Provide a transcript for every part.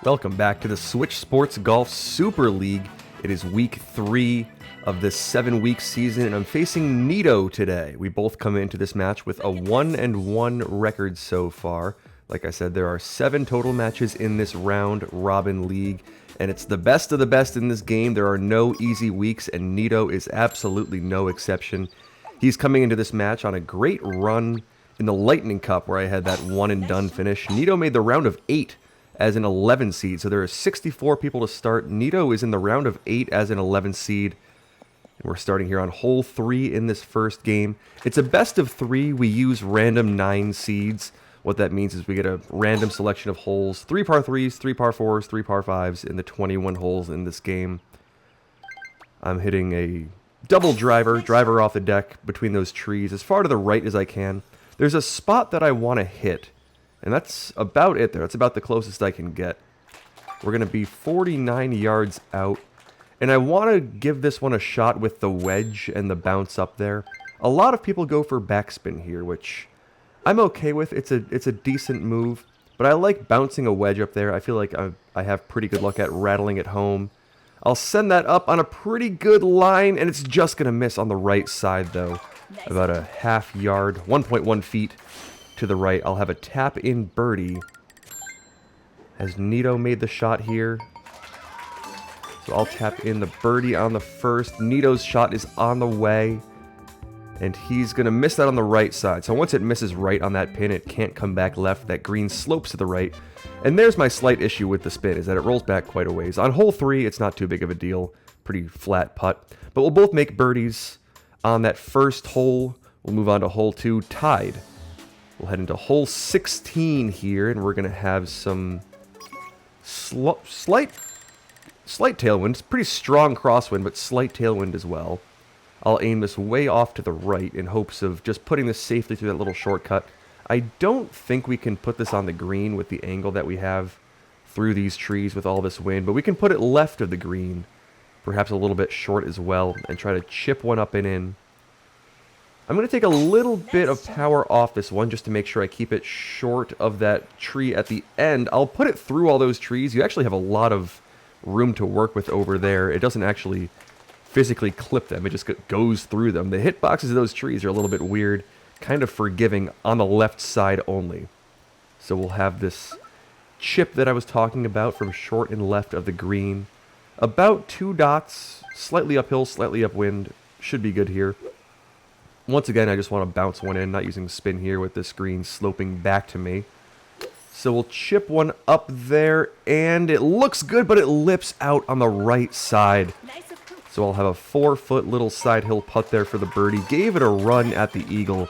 Welcome back to the Switch Sports Golf Super League. It is week 3 of this 7-week season, and I'm facing Nito today. We both come into this match with a 1-1 record so far. Like I said, there are 7 total matches in this round robin league, and it's the best of the best in this game. There are no easy weeks, and Nito is absolutely no exception. He's coming into this match on a great run in the Lightning Cup, where I had that one-and-done finish. Nito made the round of 8 as an 11 seed, so there are 64 people to start. Nito is in the round of 8 as an 11 seed. And we're starting here on hole 3 in this first game. It's a best of 3. We use random 9 seeds. What that means is we get a random selection of holes. 3 par 3s, 3 par 4s, 3 par 5s in the 21 holes in this game. I'm hitting a double driver off the deck between those trees as far to the right as I can. There's a spot that I want to hit, and that's about it there. That's about the closest I can get. We're going to be 49 yards out, and I want to give this one a shot with the wedge and the bounce up there. A lot of people go for backspin here, which I'm okay with. It's a decent move, but I like bouncing a wedge up there. I feel like I have pretty good luck at rattling it home. I'll send that up on a pretty good line, and it's just going to miss on the right side, though. About a half yard, 1.1 feet to the right. I'll have a tap-in birdie. Has Nito made the shot here? So I'll tap in the birdie on the first. Nito's shot is on the way, and he's going to miss that on the right side. So once it misses right on that pin, it can't come back left. That green slopes to the right. And there's my slight issue with the spin, is that it rolls back quite a ways. On hole 3, it's not too big of a deal. Pretty flat putt. But we'll both make birdies on that first hole. We'll move on to hole 2, tied. We'll head into hole 16 here, and we're going to have some slight tailwind. It's pretty strong crosswind, but slight tailwind as well. I'll aim this way off to the right in hopes of just putting this safely through that little shortcut. I don't think we can put this on the green with the angle that we have through these trees with all this wind, but we can put it left of the green, perhaps a little bit short as well, and try to chip one up and in. I'm going to take a little bit of power off this one just to make sure I keep it short of that tree at the end. I'll put it through all those trees. You actually have a lot of room to work with over there. It doesn't actually physically clip them. It just goes through them. The hitboxes of those trees are a little bit weird, kind of forgiving on the left side only. So we'll have this chip that I was talking about from short and left of the green. About 2 dots, slightly uphill, slightly upwind. Should be good here. Once again, I just want to bounce one in, not using spin here with this green sloping back to me. So we'll chip one up there, and it looks good, but it lips out on the right side. So I'll have a 4-foot little side hill putt there for the birdie. Gave it a run at the eagle.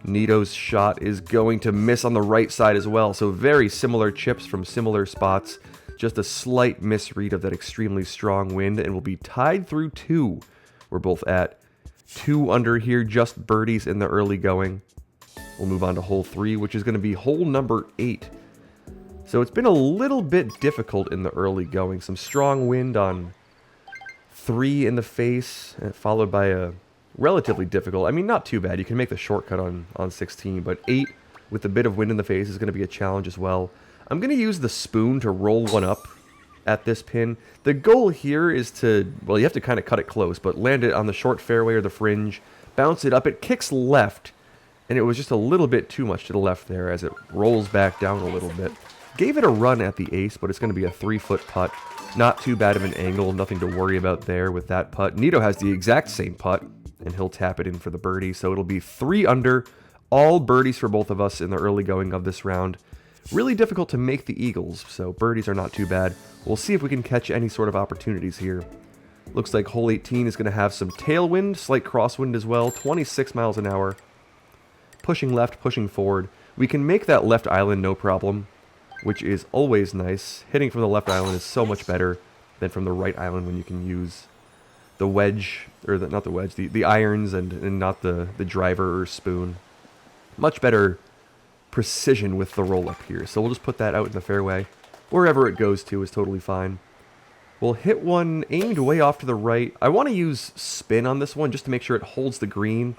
Nito's shot is going to miss on the right side as well. So very similar chips from similar spots. Just a slight misread of that extremely strong wind, and we'll be tied through 2. We're both at 2 under here, just birdies in the early going. We'll move on to hole 3, which is going to be hole number 8. So it's been a little bit difficult in the early going. Some strong wind on 3 in the face, followed by a relatively difficult, I mean, not too bad. You can make the shortcut on 16, but 8 with a bit of wind in the face is going to be a challenge as well. I'm going to use the spoon to roll one up at this pin. The goal here is to, well, you have to kind of cut it close, but land it on the short fairway or the fringe, bounce it up. It kicks left, and it was just a little bit too much to the left there as it rolls back down a little bit. Gave it a run at the ace, but it's going to be a 3-foot putt. Not too bad of an angle, nothing to worry about there with that putt. Nito has the exact same putt, and he'll tap it in for the birdie, so it'll be 3 under, all birdies for both of us in the early going of this round. Really difficult to make the eagles, so birdies are not too bad. We'll see if we can catch any sort of opportunities here. Looks like hole 18 is going to have some tailwind, slight crosswind as well, 26 miles an hour. Pushing left, pushing forward. We can make that left island no problem, which is always nice. Hitting from the left island is so much better than from the right island when you can use the wedge, or not the wedge, the irons and not the driver or spoon. Much better precision with the roll up here. So we'll just put that out in the fairway. Wherever it goes to is totally fine. We'll hit one aimed way off to the right. I want to use spin on this one just to make sure it holds the green.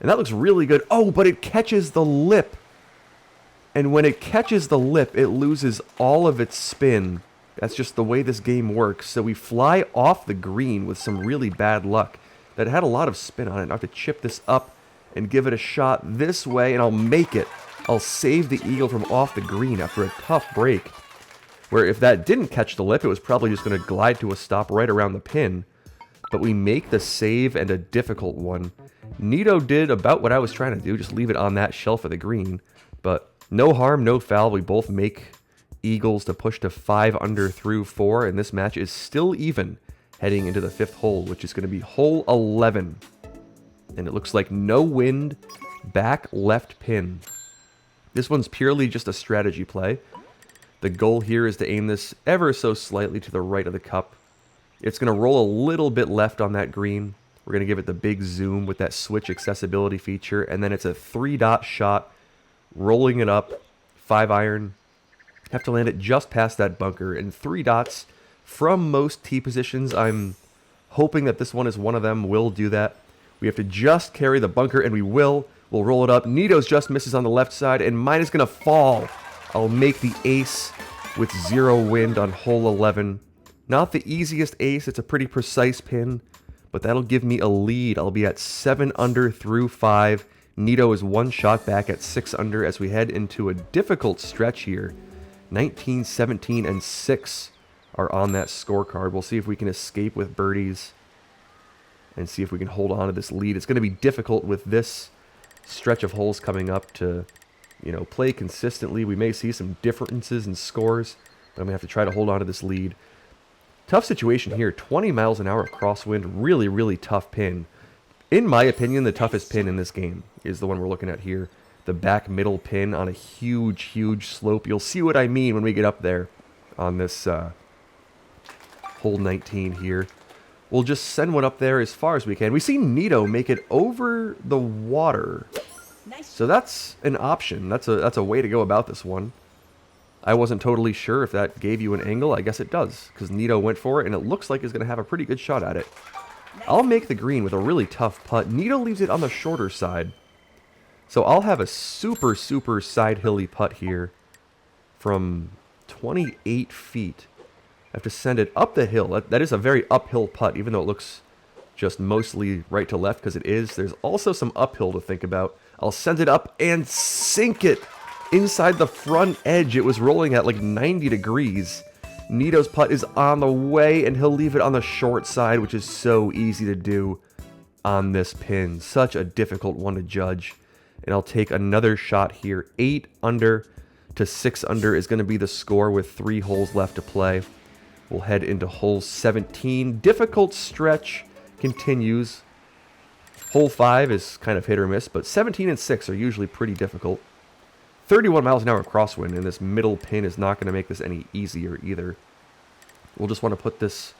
And that looks really good. Oh, but it catches the lip. And when it catches the lip, it loses all of its spin. That's just the way this game works. So we fly off the green with some really bad luck. That had a lot of spin on it. I have to chip this up and give it a shot this way, and I'll make it. I'll save the eagle from off the green after a tough break. Where if that didn't catch the lip, it was probably just going to glide to a stop right around the pin. But we make the save, and a difficult one. Nito did about what I was trying to do, just leave it on that shelf of the green. But no harm, no foul. We both make eagles to push to 5 under through 4, and this match is still even heading into the 5th hole, which is going to be hole 11. And it looks like no wind, back left pin. This one's purely just a strategy play. The goal here is to aim this ever so slightly to the right of the cup. It's going to roll a little bit left on that green. We're going to give it the big zoom with that switch accessibility feature, and then it's a 3-dot shot, rolling it up, 5-iron. Have to land it just past that bunker, and 3 dots from most tee positions. I'm hoping that this one is one of them. Will do that. We have to just carry the bunker, and we will. We'll roll it up. Nito's just misses on the left side, and mine is going to fall. I'll make the ace with 0 wind on hole 11. Not the easiest ace. It's a pretty precise pin, but that'll give me a lead. I'll be at 7 under through 5. Nito is 1 shot back at 6 under as we head into a difficult stretch here. 19, 17, and 6 are on that scorecard. We'll see if we can escape with birdies and see if we can hold on to this lead. It's going to be difficult with this stretch of holes coming up to, play consistently. We may see some differences in scores, but I'm going to have to try to hold on to this lead. Tough situation here. 20 miles an hour of crosswind. Really, really tough pin. In my opinion, the toughest pin in this game is the one we're looking at here. The back middle pin on a huge, huge slope. You'll see what I mean when we get up there on this hole 19 here. We'll just send one up there as far as we can. We see Nito make it over the water. So that's an option. That's a way to go about this one. I wasn't totally sure if that gave you an angle. I guess it does, because Nito went for it, and it looks like he's going to have a pretty good shot at it. I'll make the green with a really tough putt. Nito leaves it on the shorter side. So I'll have a super, super side hilly putt here from 28 feet. I have to send it up the hill. That is a very uphill putt, even though it looks just mostly right to left, because it is. There's also some uphill to think about. I'll send it up and sink it inside the front edge. It was rolling at like 90 degrees. Nito's putt is on the way, and he'll leave it on the short side, which is so easy to do on this pin. Such a difficult one to judge. And I'll take another shot here. 8 under to 6 under is going to be the score with 3 holes left to play. We'll head into hole 17. Difficult stretch continues. Hole 5 is kind of hit or miss, but 17 and 6 are usually pretty difficult. 31 miles an hour crosswind, and this middle pin is not going to make this any easier either. We'll just want to put this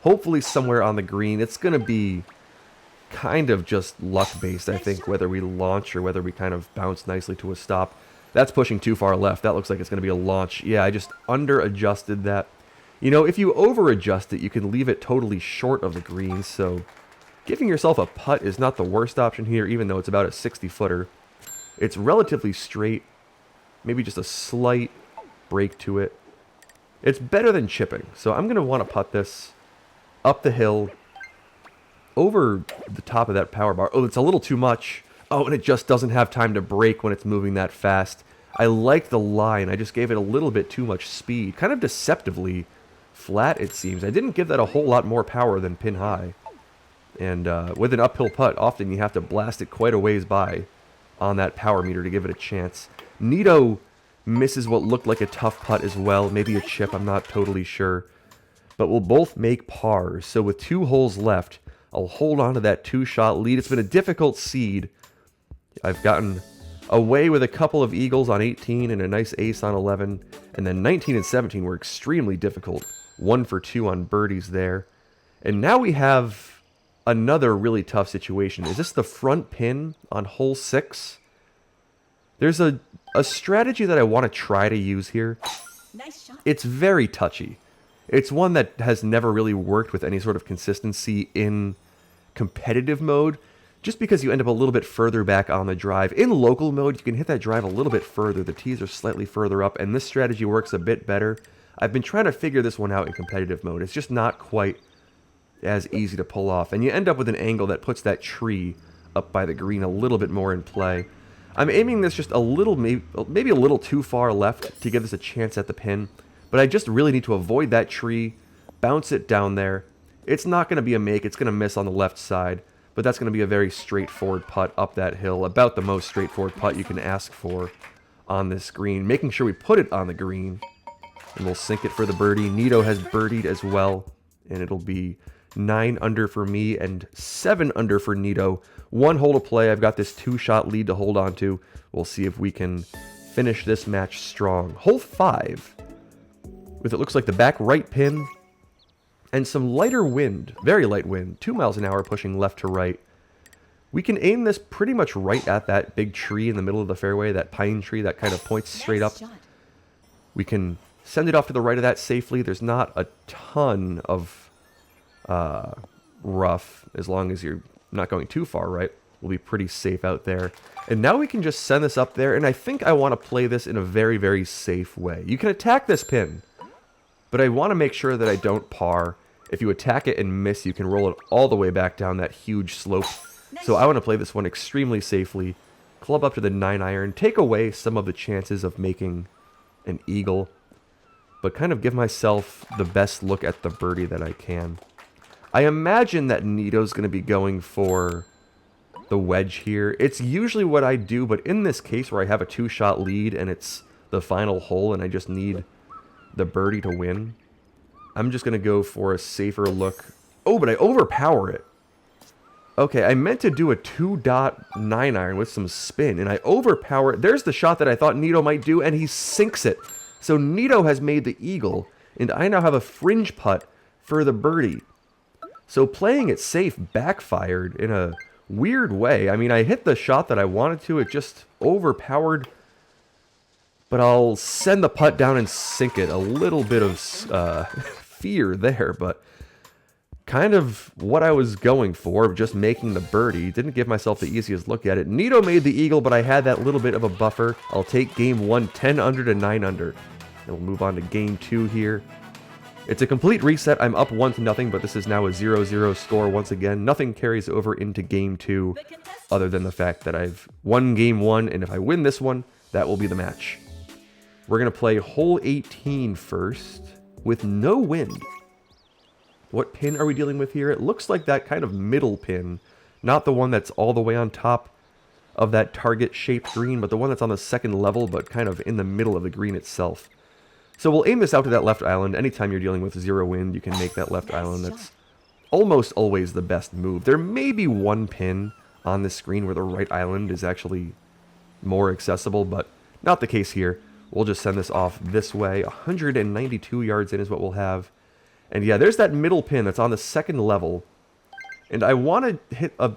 hopefully somewhere on the green. It's going to be kind of just luck-based, I think, whether we launch or whether we kind of bounce nicely to a stop. That's pushing too far left. That looks like it's going to be a launch. Yeah, I just under-adjusted that. If you over-adjust it, you can leave it totally short of the green, so giving yourself a putt is not the worst option here, even though it's about a 60-footer. It's relatively straight, maybe just a slight break to it. It's better than chipping, so I'm going to want to putt this up the hill, over the top of that power bar. Oh, it's a little too much. Oh, and it just doesn't have time to break when it's moving that fast. I like the line. I just gave it a little bit too much speed. Kind of deceptively flat, it seems. I didn't give that a whole lot more power than pin high. And with an uphill putt, often you have to blast it quite a ways by on that power meter to give it a chance. Nito misses what looked like a tough putt as well. Maybe a chip, I'm not totally sure. But we'll both make pars. So with 2 holes left, I'll hold on to that 2-shot lead. It's been a difficult seed. I've gotten away with a couple of eagles on 18 and a nice ace on 11. And then 19 and 17 were extremely difficult. 1 for 2 on birdies there. And now we have another really tough situation. Is this the front pin on hole 6? There's a strategy that I want to try to use here. Nice shot. It's very touchy. It's one that has never really worked with any sort of consistency in competitive mode, just because you end up a little bit further back on the drive. In local mode, you can hit that drive a little bit further. The tees are slightly further up, and this strategy works a bit better. I've been trying to figure this one out in competitive mode. It's just not quite as easy to pull off, and you end up with an angle that puts that tree up by the green a little bit more in play. I'm aiming this just a little, maybe a little too far left to give this a chance at the pin, but I just really need to avoid that tree, bounce it down there. It's not going to be a make, it's going to miss on the left side, but that's going to be a very straightforward putt up that hill, about the most straightforward putt you can ask for on this green. Making sure we put it on the green, and we'll sink it for the birdie. Nito has birdied as well, and it'll be 9 under for me and 7 under for Nito. 1 hole to play. I've got this 2-shot lead to hold on to. We'll see if we can finish this match strong. Hole 5, with it looks like the back right pin and some lighter wind, very light wind, 2 miles an hour pushing left to right. We can aim this pretty much right at that big tree in the middle of the fairway, that pine tree that kind of points straight up. We can send it off to the right of that safely. There's not a ton of rough, as long as you're not going too far right. We'll be pretty safe out there. And now we can just send this up there, and I think I want to play this in a very, very safe way. You can attack this pin, but I want to make sure that I don't par. If you attack it and miss, you can roll it all the way back down that huge slope. So I want to play this one extremely safely, club up to the 9-iron, take away some of the chances of making an eagle, but kind of give myself the best look at the birdie that I can. I imagine that Nito's going to be going for the wedge here. It's usually what I do, but in this case where I have a 2-shot lead and it's the final hole and I just need the birdie to win, I'm just going to go for a safer look. Oh, but I overpower it. Okay, I meant to do a 2.9-iron with some spin, and I overpower it. There's the shot that I thought Nito might do, and he sinks it. So Nito has made the eagle, and I now have a fringe putt for the birdie. So playing it safe backfired in a weird way. I mean, I hit the shot that I wanted to. It just overpowered. But I'll send the putt down and sink it. A little bit of fear there, but kind of what I was going for, just making the birdie. Didn't give myself the easiest look at it. Nito made the eagle, but I had that little bit of a buffer. I'll take game 1, 10 under to 9 under. And we'll move on to game 2 here. It's a complete reset. I'm up 1-0, but this is now a 0-0 score once again. Nothing carries over into game 2, other than the fact that I've won game 1, and if I win this one, that will be the match. We're going to play hole 18 first, with no wind. What pin are we dealing with here? It looks like that kind of middle pin, not the one that's all the way on top of that target-shaped green, but the one that's on the second level, but kind of in the middle of the green itself. So we'll aim this out to that left island. Anytime you're dealing with 0 wind, you can make that left island. That's almost always the best move. There may be one pin on this screen where the right island is actually more accessible, but not the case here. We'll just send this off this way. 192 yards in is what we'll have. And yeah, there's that middle pin that's on the second level. And I want to hit a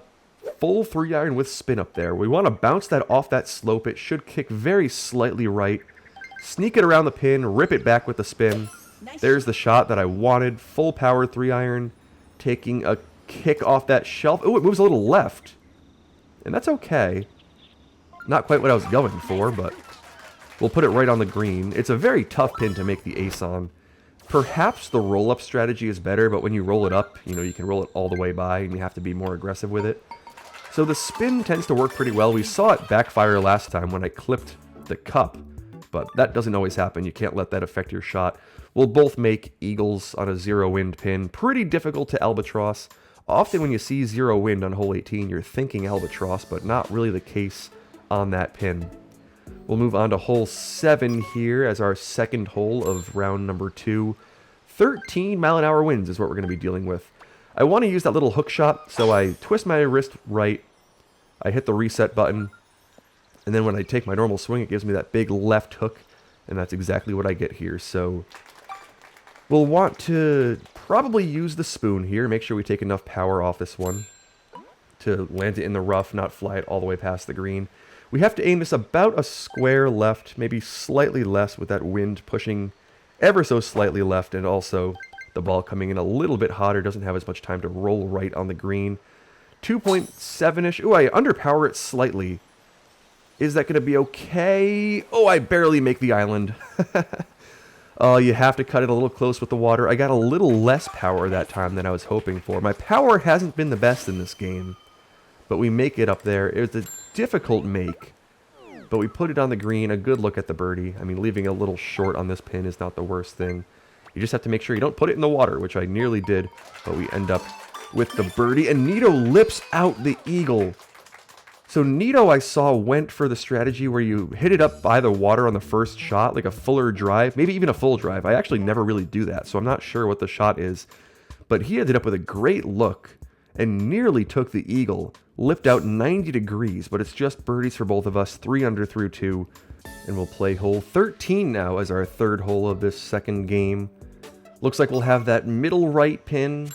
full 3-iron with spin up there. We want to bounce that off that slope. It should kick very slightly right. Sneak it around the pin, rip it back with the spin. There's the shot that I wanted. Full power 3-iron. Taking a kick off that shelf. Oh, it moves a little left. And that's okay. Not quite what I was going for, but we'll put it right on the green. It's a very tough pin to make the ace on. Perhaps the roll-up strategy is better, but when you roll it up, you know, you can roll it all the way by, and you have to be more aggressive with it. So the spin tends to work pretty well. We saw it backfire last time when I clipped the cup, but that doesn't always happen. You can't let that affect your shot. We'll both make eagles on a 0 wind pin. Pretty difficult to albatross. Often when you see 0 wind on hole 18, you're thinking albatross, but not really the case on that pin. We'll move on to hole 7 here as our second hole of round number 2. 13-mile-an-hour winds is what we're going to be dealing with. I want to use that little hook shot, so I twist my wrist right. I hit the reset button. And then when I take my normal swing, it gives me that big left hook. And that's exactly what I get here. So we'll want to probably use the spoon here. Make sure we take enough power off this one to land it in the rough, not fly it all the way past the green. We have to aim this about a square left, maybe slightly less with that wind pushing ever so slightly left, and also the ball coming in a little bit hotter, doesn't have as much time to roll right on the green. 2.7-ish. Ooh, I underpower it slightly. Is that going to be okay? Oh, I barely make the island. Oh, you have to cut it a little close with the water. I got a little less power that time than I was hoping for. My power hasn't been the best in this game, but we make it up there. It was a difficult make, but we put it on the green. A good look at the birdie. I mean, leaving a little short on this pin is not the worst thing. You just have to make sure you don't put it in the water, which I nearly did, but we end up with the birdie. And Nito lips out the eagle. So Nito, I saw, went for the strategy where you hit it up by the water on the first shot, like a fuller drive, maybe even a full drive. I actually never really do that, so I'm not sure what the shot is. But he ended up with a great look and nearly took the eagle, lipped out 90 degrees, but it's just birdies for both of us, 3 under through 2. And we'll play hole 13 now as our third hole of this second game. Looks like we'll have that middle right pin.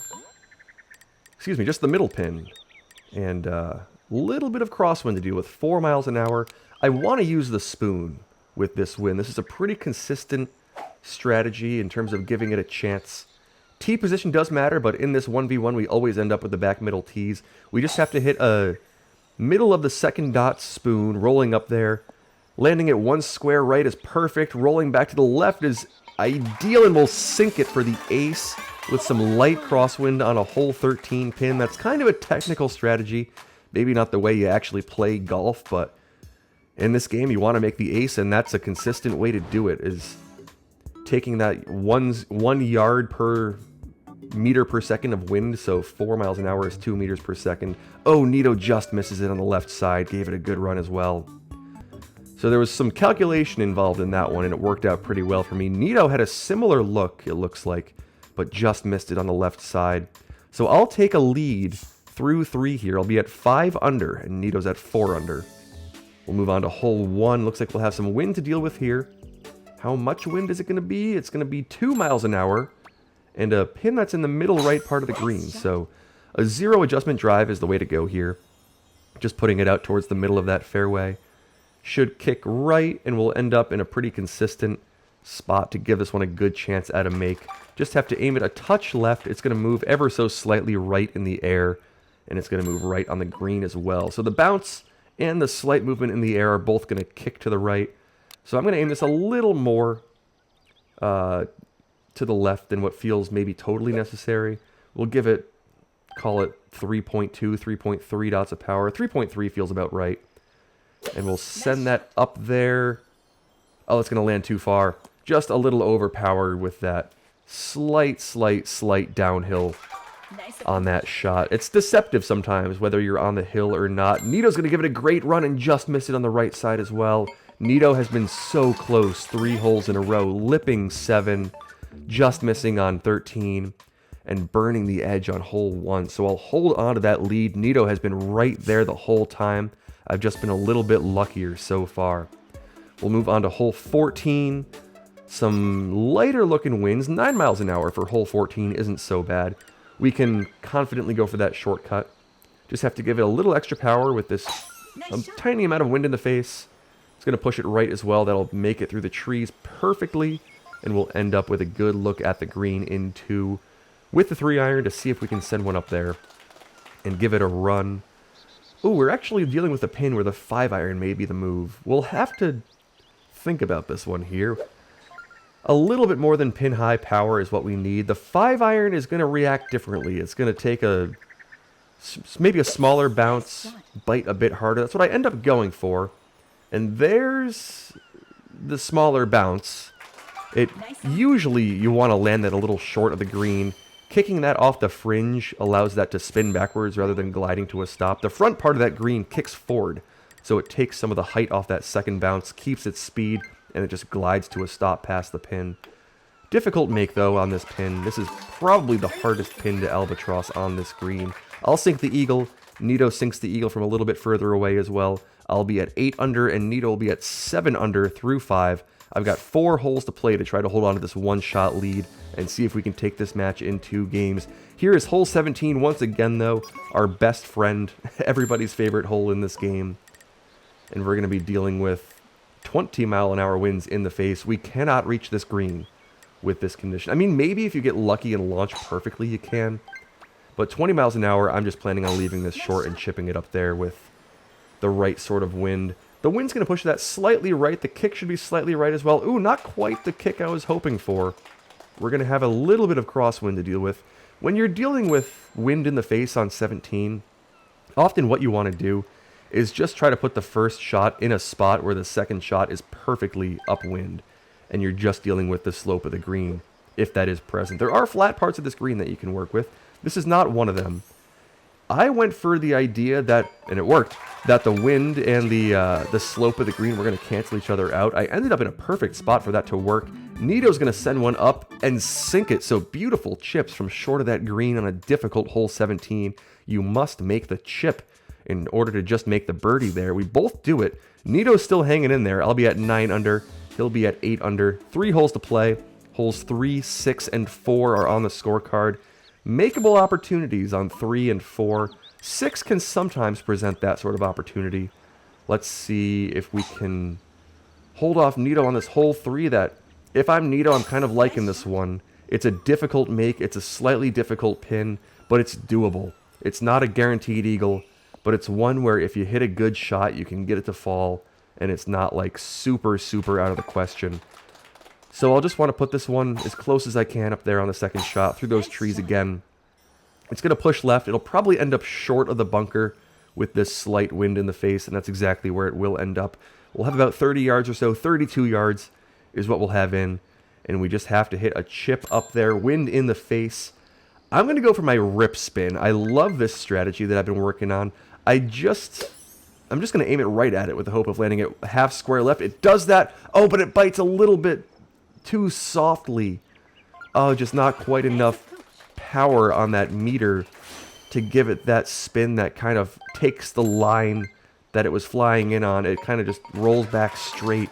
Excuse me, just the middle pin. And, little bit of crosswind to deal with, 4 miles an hour. I want to use the spoon with this wind. This is a pretty consistent strategy in terms of giving it a chance. Tee position does matter, but in this 1v1 we always end up with the back middle tees. We just have to hit a middle of the second dot spoon, rolling up there. Landing at one square right is perfect. Rolling back to the left is ideal, and we'll sink it for the ace with some light crosswind on a hole 13 pin. That's kind of a technical strategy. Maybe not the way you actually play golf, but in this game you want to make the ace, and that's a consistent way to do it, is taking that 1 yard per meter per second of wind, so 4 miles an hour is 2 meters per second. Oh, Nito just misses it on the left side, gave it a good run as well. So there was some calculation involved in that one, and it worked out pretty well for me. Nito had a similar look, it looks like, but just missed it on the left side. So I'll take a lead through 3 here. I'll be at 5 under, and Nito's at 4 under. We'll move on to hole 1. Looks like we'll have some wind to deal with here. How much wind is it going to be? It's going to be 2 miles an hour, and a pin that's in the middle right part of the green. So a zero adjustment drive is the way to go here. Just putting it out towards the middle of that fairway. Should kick right, and we'll end up in a pretty consistent spot to give this one a good chance at a make. Just have to aim it a touch left. It's going to move ever so slightly right in the air, and it's going to move right on the green as well. So the bounce and the slight movement in the air are both going to kick to the right. So I'm going to aim this a little more to the left than what feels maybe totally necessary. We'll give it, call it 3.2, 3.3 dots of power. 3.3 feels about right. And we'll send that up there. Oh, it's going to land too far. Just a little overpowered with that slight downhill on that shot. It's deceptive sometimes whether you're on the hill or not. Nito's going to give it a great run and just miss it on the right side as well. Nito has been so close 3 holes in a row, lipping 7, just missing on 13, and burning the edge on hole 1. So I'll hold on to that lead. Nito has been right there the whole time. I've just been a little bit luckier so far. We'll move on to hole 14. Some lighter looking winds. 9 miles an hour for hole 14 isn't so bad. We can confidently go for that shortcut. Just have to give it a little extra power with this tiny amount of wind in the face. It's going to push it right as well. That'll make it through the trees perfectly. And we'll end up with a good look at the green in 2 with the 3-iron to see if we can send one up there and give it a run. Oh, we're actually dealing with a pin where the 5-iron may be the move. We'll have to think about this one here. A little bit more than pin high power is what we need. The 5-iron is going to react differently. It's going to take maybe a smaller bounce, bite a bit harder. That's what I end up going for. And there's the smaller bounce. Usually you want to land that a little short of the green. Kicking that off the fringe allows that to spin backwards rather than gliding to a stop. The front part of that green kicks forward, so it takes some of the height off that second bounce, keeps its speed, and it just glides to a stop past the pin. Difficult make, though, on this pin. This is probably the hardest pin to albatross on this green. I'll sink the eagle. Nito sinks the eagle from a little bit further away as well. I'll be at 8 under, and Nito will be at 7 under through 5. I've got 4 holes to play to try to hold on to this one-shot lead and see if we can take this match in 2 games. Here is hole 17 once again, though, our best friend, everybody's favorite hole in this game. And we're going to be dealing with 20-mile-an-hour winds in the face. We cannot reach this green with this condition. I mean, maybe if you get lucky and launch perfectly, you can. But 20 miles an hour, I'm just planning on leaving this short and chipping it up there with the right sort of wind. The wind's going to push that slightly right. The kick should be slightly right as well. Ooh, not quite the kick I was hoping for. We're going to have a little bit of crosswind to deal with. When you're dealing with wind in the face on 17, often what you want to do is just try to put the first shot in a spot where the second shot is perfectly upwind, and you're just dealing with the slope of the green, if that is present. There are flat parts of this green that you can work with. This is not one of them. I went for the idea that, and it worked, that the wind and the slope of the green were going to cancel each other out. I ended up in a perfect spot for that to work. Nito's going to send one up and sink it. So beautiful chips from short of that green on a difficult hole 17. You must make the chip in order to just make the birdie there. We both do it. Nito's still hanging in there. I'll be at 9 under. He'll be at 8 under. 3 holes to play. Holes 3, 6, and 4 are on the scorecard. Makeable opportunities on 3 and 4. 6 can sometimes present that sort of opportunity. Let's see if we can hold off Nito on this hole 3 that, if I'm Nito, I'm kind of liking this one. It's a difficult make. It's a slightly difficult pin, but it's doable. It's not a guaranteed eagle, but it's one where if you hit a good shot, you can get it to fall, and it's not like super, super out of the question. So I'll just want to put this one as close as I can up there on the second shot through those trees again. It's going to push left. It'll probably end up short of the bunker with this slight wind in the face, and that's exactly where it will end up. We'll have about 30 yards or so. 32 yards is what we'll have in, and we just have to hit a chip up there, wind in the face. I'm going to go for my rip spin. I love this strategy that I've been working on. I'm just going to aim it right at it with the hope of landing it half square left. It does that. Oh, but it bites a little bit too softly. Oh, just not quite enough power on that meter to give it that spin that kind of takes the line that it was flying in on. It kind of just rolls back straight,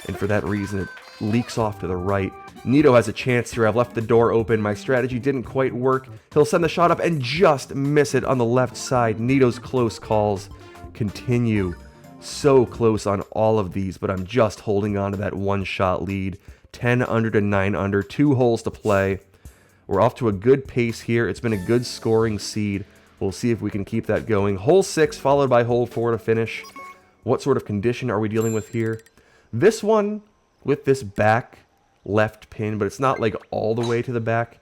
and for that reason it leaks off to the right. Nito has a chance here. I've left the door open. My strategy didn't quite work. He'll send the shot up and just miss it on the left side. Nito's close calls continue. So close on all of these, but I'm just holding on to that one-shot lead. 10 under to 9 under, 2 holes to play. We're off to a good pace here. It's been a good scoring seed. We'll see if we can keep that going. Hole 6 followed by hole 4 to finish. What sort of condition are we dealing with here? This one with this back left pin, but it's not like all the way to the back,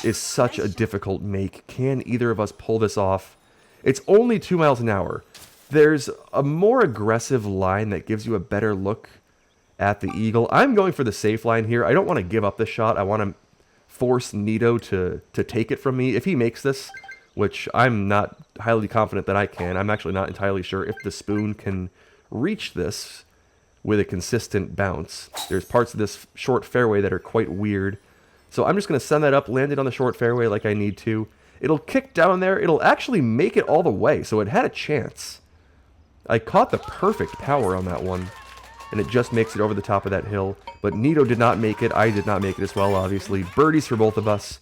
is such a difficult make. Can either of us pull this off? It's only 2 miles an hour. There's a more aggressive line that gives you a better look at the eagle. I'm going for the safe line here. I don't want to give up the shot. I want to force Nito to take it from me. If he makes this, which I'm not highly confident that I can, I'm actually not entirely sure if the spoon can reach this with a consistent bounce. There's parts of this short fairway that are quite weird. So I'm just going to send that up, land it on the short fairway like I need to. It'll kick down there. It'll actually make it all the way, so it had a chance. I caught the perfect power on that one, and it just makes it over the top of that hill. But Nito did not make it. I did not make it as well, obviously. Birdies for both of us,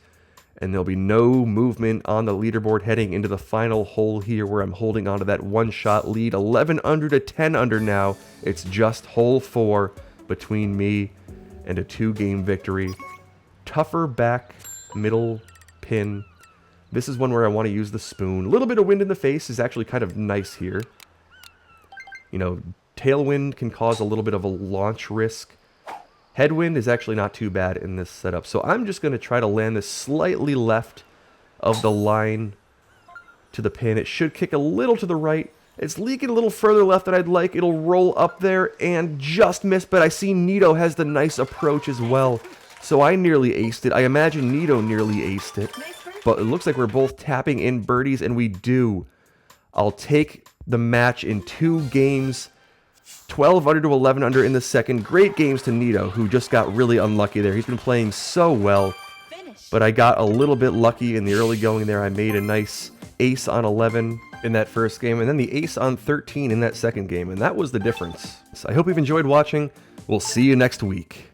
and there'll be no movement on the leaderboard heading into the final hole here where I'm holding on to that one-shot lead. 11 under to 10 under now. It's just hole 4 between me and a 2-game victory. Tougher back, middle pin. This is one where I want to use the spoon. A little bit of wind in the face is actually kind of nice here. You know, tailwind can cause a little bit of a launch risk. Headwind is actually not too bad in this setup. So I'm just going to try to land this slightly left of the line to the pin. It should kick a little to the right. It's leaking a little further left than I'd like. It'll roll up there and just miss, but I see Nito has the nice approach as well. So I nearly aced it. I imagine Nito nearly aced it. But it looks like we're both tapping in birdies, and we do. I'll take the match in 2 games. 12 under to 11 under in the second. Great games to Nito, who just got really unlucky there. He's been playing so well, but I got a little bit lucky in the early going there. I made a nice ace on 11 in that first game, and then the ace on 13 in that second game, and that was the difference. So I hope you've enjoyed watching. We'll see you next week.